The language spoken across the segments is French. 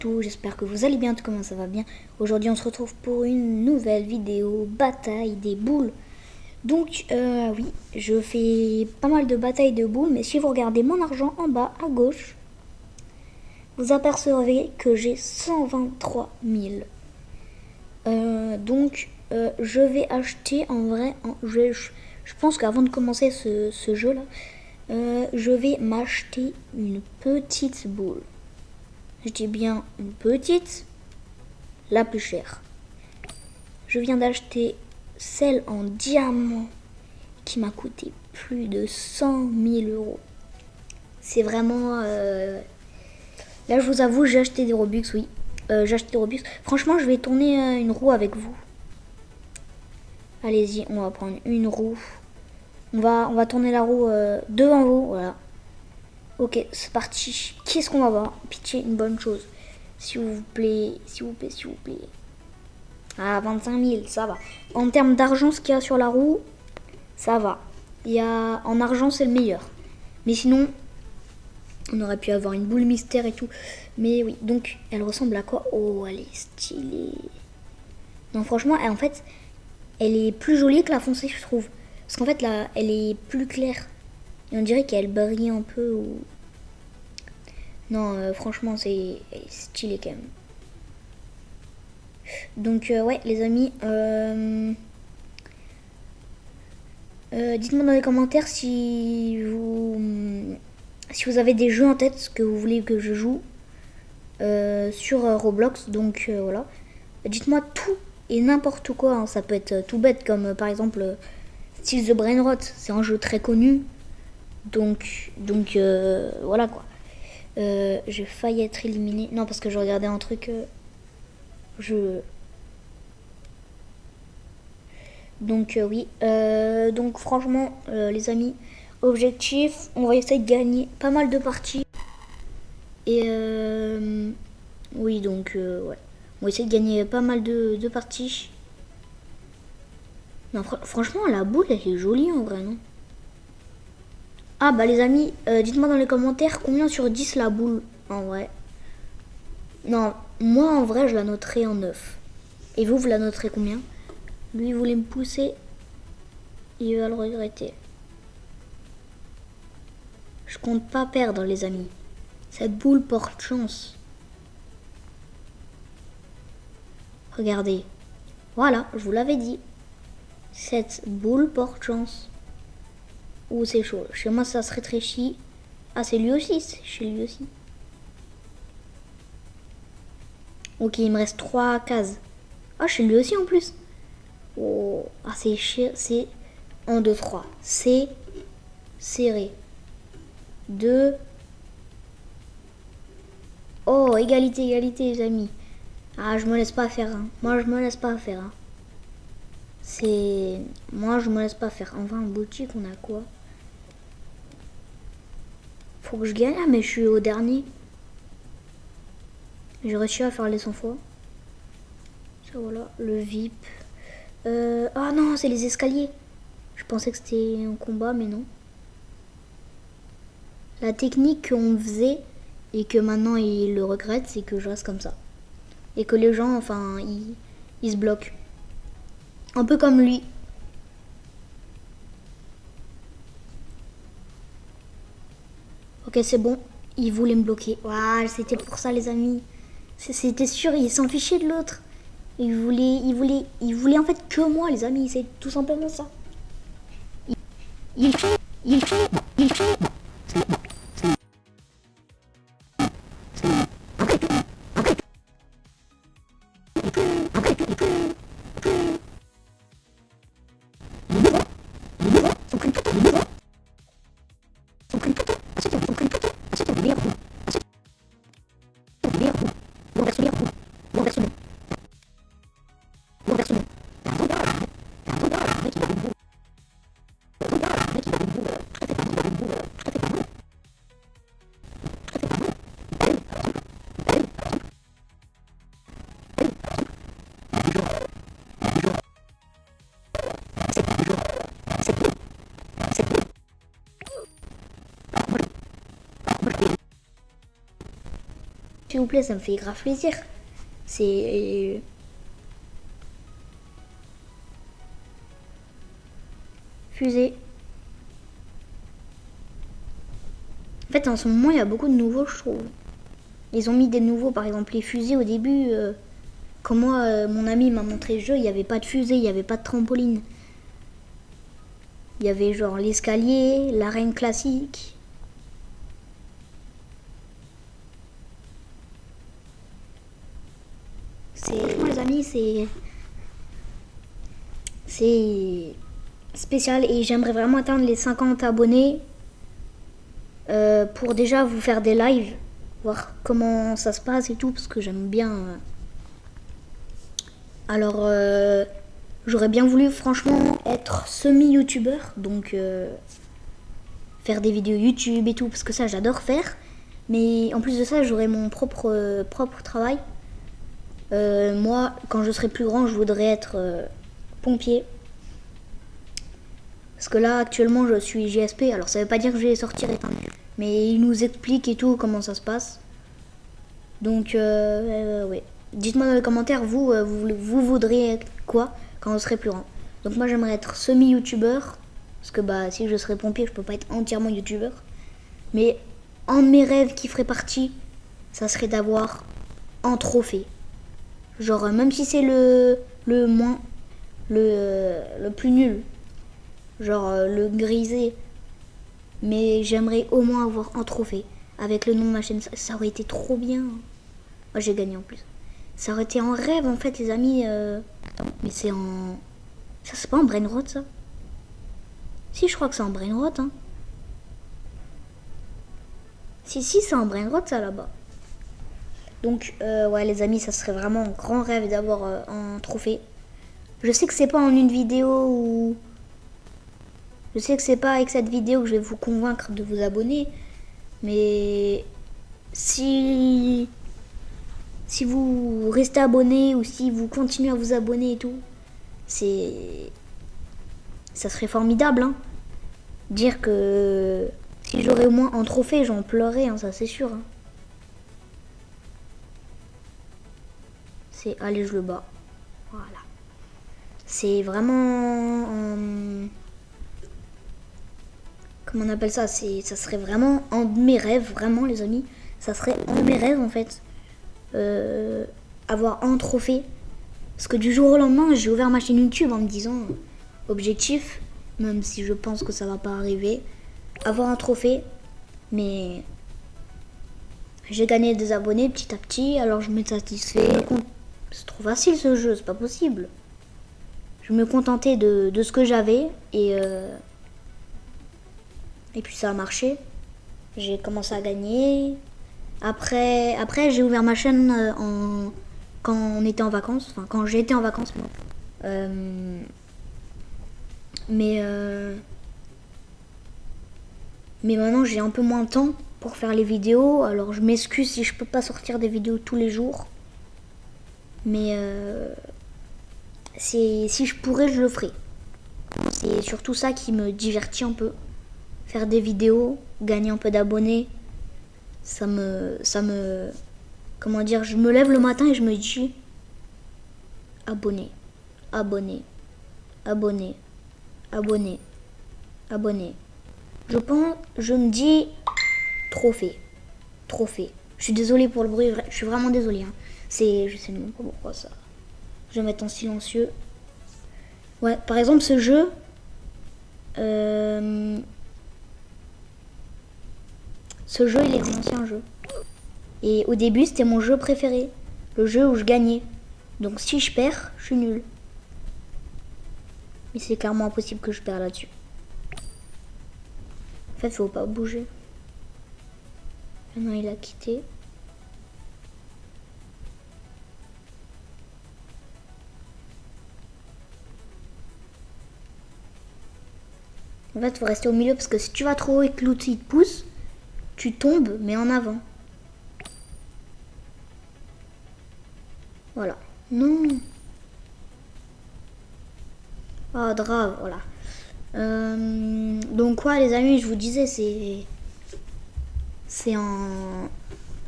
tout, j'espère que vous allez bien, tout comment ça va bien. Aujourd'hui on se retrouve pour une nouvelle vidéo bataille des boules. Donc oui, je fais pas mal de batailles de boules, mais si vous regardez mon argent en bas à gauche, vous apercevrez que j'ai 123 000. Je vais acheter en vrai, je pense qu'avant de commencer ce jeu là, je vais m'acheter une petite boule. Je dis bien une petite, la plus chère. Je viens d'acheter celle en diamant qui m'a coûté plus de 100 000 euros. C'est vraiment... Là, je vous avoue, j'ai acheté des Robux, oui. J'ai acheté des Robux. Franchement, je vais tourner une roue avec vous. Allez-y, on va prendre une roue. On va tourner la roue devant vous, voilà. Ok, c'est parti. Qu'est-ce qu'on va voir? Pitié, une bonne chose. S'il vous plaît, s'il vous plaît, s'il vous plaît. Ah, 25 000, ça va. En termes d'argent, ce qu'il y a sur la roue, ça va. En argent, c'est le meilleur. Mais sinon, on aurait pu avoir une boule mystère et tout. Mais oui, donc, elle ressemble à quoi? Oh, elle est stylée. Non, franchement, en fait, elle est plus jolie que la foncée, je trouve. Parce qu'en fait, là, elle est plus claire. Et on dirait qu'elle brille un peu. Non, franchement, c'est stylé quand même. Donc, ouais, les amis, dites-moi dans les commentaires si vous avez des jeux en tête que vous voulez que je joue sur Roblox. Donc, voilà. Dites-moi tout et n'importe quoi. Hein. Ça peut être tout bête, comme par exemple Steel the Brain Rot. C'est un jeu très connu. Donc voilà quoi. J'ai failli être éliminé. Non, parce que je regardais un truc. Donc oui. Donc franchement, les amis, objectif, on va essayer de gagner pas mal de parties. Et oui, donc ouais. On va essayer de gagner pas mal de parties. Non, franchement, la boule, elle est jolie en vrai, non? Ah bah les amis, dites-moi dans les commentaires combien sur 10 la boule en vrai. Non, moi en vrai je la noterai en 9. Et vous la noterez combien? Lui il voulait me pousser, il va le regretter. Je compte pas perdre les amis. Cette boule porte chance. Regardez. Voilà, je vous l'avais dit. Cette boule porte chance. Ouh c'est chaud. Chez moi ça se rétrécit. Ah c'est lui aussi, c'est chez lui aussi. Ok, il me reste 3 cases. Ah, chez lui aussi en plus. Oh, ah, c'est cher. C'est 1, 2, 3. C'est serré. 2. Oh, égalité, égalité, les amis. Ah, je me laisse pas faire. Hein. Moi, je me laisse pas faire. Hein. Moi, je me laisse pas faire. Enfin, en boutique, on a quoi? Faut que je gagne. Ah, mais je suis au dernier. J'ai réussi à faire les 100 fois. Ça, voilà. Le VIP. Ah non, c'est les escaliers. Je pensais que c'était un combat, mais non. La technique qu'on faisait et que maintenant il le regrette, c'est que je reste comme ça. Et que les gens, enfin, ils se bloquent. Un peu comme lui. Ok, c'est bon. Il voulait me bloquer. Waouh, c'était pour ça, les amis. C'était sûr, il s'en fichait de l'autre. Il voulait en fait que moi, les amis. C'est tout simplement ça. Il fait. vous plaît, ça me fait grave plaisir. C'est... Fusée. En fait, en ce moment, il y a beaucoup de nouveaux, je trouve. Ils ont mis des nouveaux, par exemple, les fusées au début. Quand moi, mon ami m'a montré le jeu, il n'y avait pas de fusée, il n'y avait pas de trampoline. Il y avait genre l'escalier, l'arène classique. Franchement, les amis, c'est spécial et j'aimerais vraiment atteindre les 50 abonnés pour déjà vous faire des lives, voir comment ça se passe et tout, parce que j'aime bien. Alors, j'aurais bien voulu franchement être semi-youtubeur, donc faire des vidéos YouTube et tout, parce que ça j'adore faire. Mais en plus de ça, j'aurais mon propre travail. Moi, quand je serai plus grand, je voudrais être pompier. Parce que là, actuellement, je suis JSP. Alors, ça veut pas dire que je vais sortir éteindre. Mais il nous explique et tout comment ça se passe. Donc, ouais. Dites-moi dans les commentaires, vous voudriez être quoi quand vous serez plus grand. Donc, moi, j'aimerais être semi-youtubeur. Parce que bah, si je serais pompier, je peux pas être entièrement youtubeur. Mais un de mes rêves qui ferait partie, ça serait d'avoir un trophée. Genre, même si c'est le plus nul. Genre, le grisé. Mais j'aimerais au moins avoir un trophée. Avec le nom de ma chaîne. Ça aurait été trop bien. Moi, j'ai gagné en plus. Ça aurait été un rêve, en fait, les amis. Attends, mais c'est en... Ça, c'est pas en brainrot, ça? Si, je crois que c'est en brainrot, hein. Si, c'est en brainrot, ça, là-bas. Donc, ouais, les amis, ça serait vraiment un grand rêve d'avoir un trophée. Je sais que c'est pas en une vidéo ou... Je sais que c'est pas avec cette vidéo que je vais vous convaincre de vous abonner. Mais... Si vous restez abonné ou si vous continuez à vous abonner et tout, ça serait formidable, hein. Dire que si j'aurais au moins un trophée, j'en pleurais, hein, ça c'est sûr, hein. Allez, je le bats. Voilà. C'est vraiment... comment on appelle ça? Ça serait vraiment un de mes rêves, vraiment, les amis. Ça serait un de mes rêves, en fait. Avoir un trophée. Parce que du jour au lendemain, j'ai ouvert ma chaîne YouTube en me disant objectif, même si je pense que ça va pas arriver, avoir un trophée. Mais j'ai gagné des abonnés petit à petit, alors je me satisfais. C'est trop facile ce jeu, c'est pas possible. Je me contentais de ce que j'avais et puis ça a marché. J'ai commencé à gagner. Après j'ai ouvert ma chaîne quand on était en vacances, enfin quand j'étais en vacances moi. Mais maintenant j'ai un peu moins de temps pour faire les vidéos, alors je m'excuse si je peux pas sortir des vidéos tous les jours. Mais si je pourrais, je le ferais. C'est surtout ça qui me divertit un peu. Faire des vidéos, gagner un peu d'abonnés, ça me... Comment dire, je me lève le matin et je me dis abonné, abonné, abonné, abonné, abonné. Je me dis trophée, trophée. Je suis désolée pour le bruit, je suis vraiment désolée, hein. Je sais même pas pourquoi ça. Je vais mettre en silencieux. Ouais, par exemple ce jeu, ce jeu il est un ancien jeu. Et au début c'était mon jeu préféré. Le jeu où je gagnais. Donc si je perds, je suis nul. Mais c'est clairement impossible que je perds là-dessus. En fait, faut pas bouger. Maintenant il a quitté. En fait, faut rester au milieu parce que si tu vas trop haut et que l'outil te pousse, tu tombes, mais en avant. Voilà. Non. Ah, grave, voilà. Donc, quoi, les amis, je vous disais, c'est un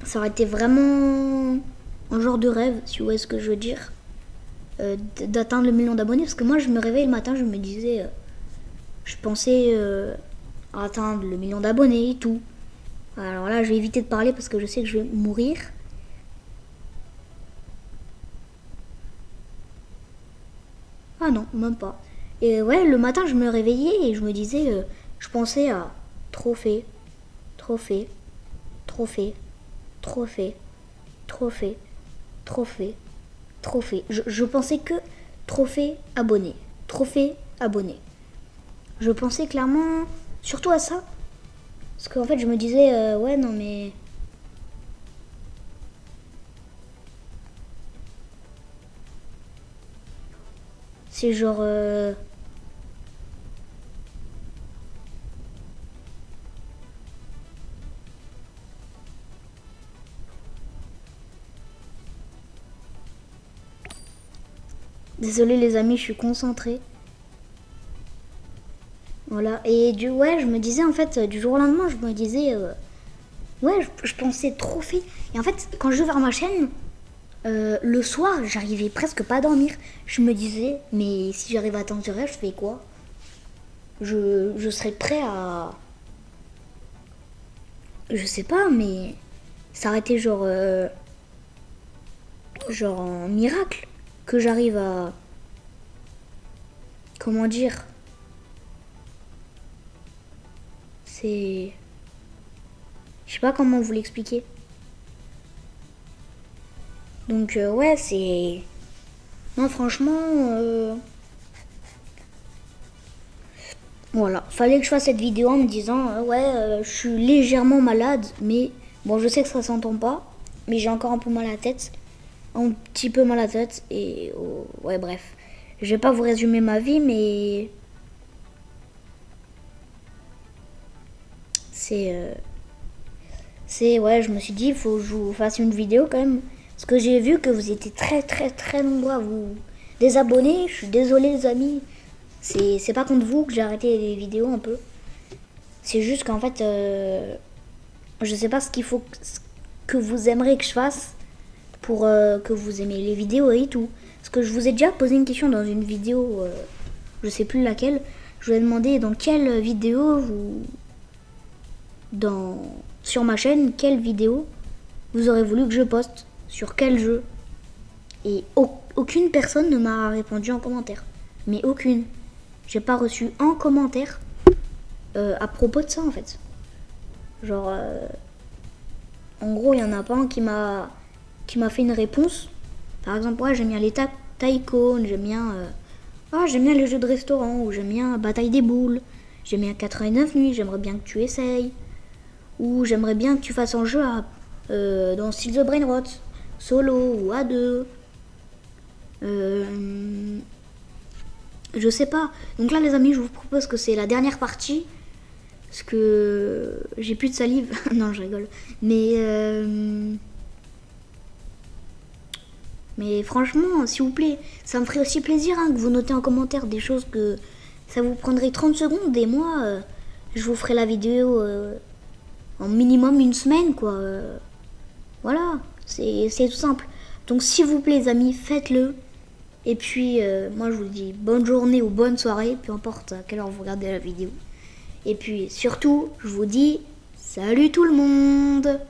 Ça aurait été vraiment un genre de rêve, si vous voyez ce que je veux dire. D'atteindre le million d'abonnés. Parce que moi, je me réveille le matin, je me disais... je pensais à atteindre le million d'abonnés et tout. Alors là, je vais éviter de parler parce que je sais que je vais mourir. Ah non, même pas. Et ouais, le matin, je me réveillais et je me disais, je pensais à trophée, trophée, trophée, trophée, trophée, trophée, trophée. Je pensais que trophée abonné, trophée abonné. Je pensais clairement surtout à ça. Parce qu'en fait, je me disais, ouais, non mais... C'est genre... Désolé les amis, je suis concentrée. Voilà. Et ouais, je me disais en fait, du jour au lendemain, je me disais... ouais, je pensais trophée. Et en fait, quand je vais vers ma chaîne, le soir, j'arrivais presque pas à dormir. Je me disais, mais si j'arrive à atteindre ce rêve, je fais quoi? Je serais prêt à... Je sais pas, mais... Ça aurait été genre... genre un miracle que j'arrive à... Comment dire? C'est... Je sais pas comment vous l'expliquer. Donc ouais, c'est... Non, franchement... Voilà, fallait que je fasse cette vidéo en me disant ouais, je suis légèrement malade, mais bon, je sais que ça s'entend pas, mais j'ai encore un peu mal à la tête, un petit peu mal à la tête et ouais, bref, je vais pas vous résumer ma vie, mais c'est ouais, je me suis dit il faut que je vous fasse une vidéo quand même, parce que j'ai vu que vous étiez très nombreux à vous désabonner. Je suis désolée les amis, c'est pas contre vous que j'ai arrêté les vidéos un peu. C'est juste qu'en fait, je sais pas ce qu'il faut que vous aimeriez que je fasse pour que vous aimez les vidéos et tout. Parce que je vous ai déjà posé une question dans une vidéo, je sais plus laquelle. Je vous ai demandé dans quelle vidéo sur ma chaîne, quelle vidéo vous aurez voulu que je poste, sur quel jeu. Et aucune personne ne m'a répondu en commentaire. Mais aucune. J'ai pas reçu un commentaire à propos de ça en fait. Genre, en gros, il y en a pas un qui m'a fait une réponse. Par exemple, ouais, j'aime bien les Tycoon, j'aime bien j'aime bien les jeux de restaurant, ou j'aime bien Bataille des boules, j'aime bien 89 nuits, j'aimerais bien que tu essayes, ou j'aimerais bien que tu fasses un jeu dans Steel the Brain Rot, solo ou à deux. Je sais pas. Donc là, les amis, je vous propose que c'est la dernière partie. Parce que j'ai plus de salive. Non, je rigole. Mais franchement, s'il vous plaît, ça me ferait aussi plaisir que vous notez en commentaire des choses que ça vous prendrait 30 secondes. Et moi, je vous ferai la vidéo en minimum une semaine, quoi. Voilà, c'est tout simple. Donc s'il vous plaît, les amis, faites-le. Et puis, moi, je vous dis bonne journée ou bonne soirée, peu importe à quelle heure vous regardez la vidéo. Et puis, surtout, je vous dis salut tout le monde!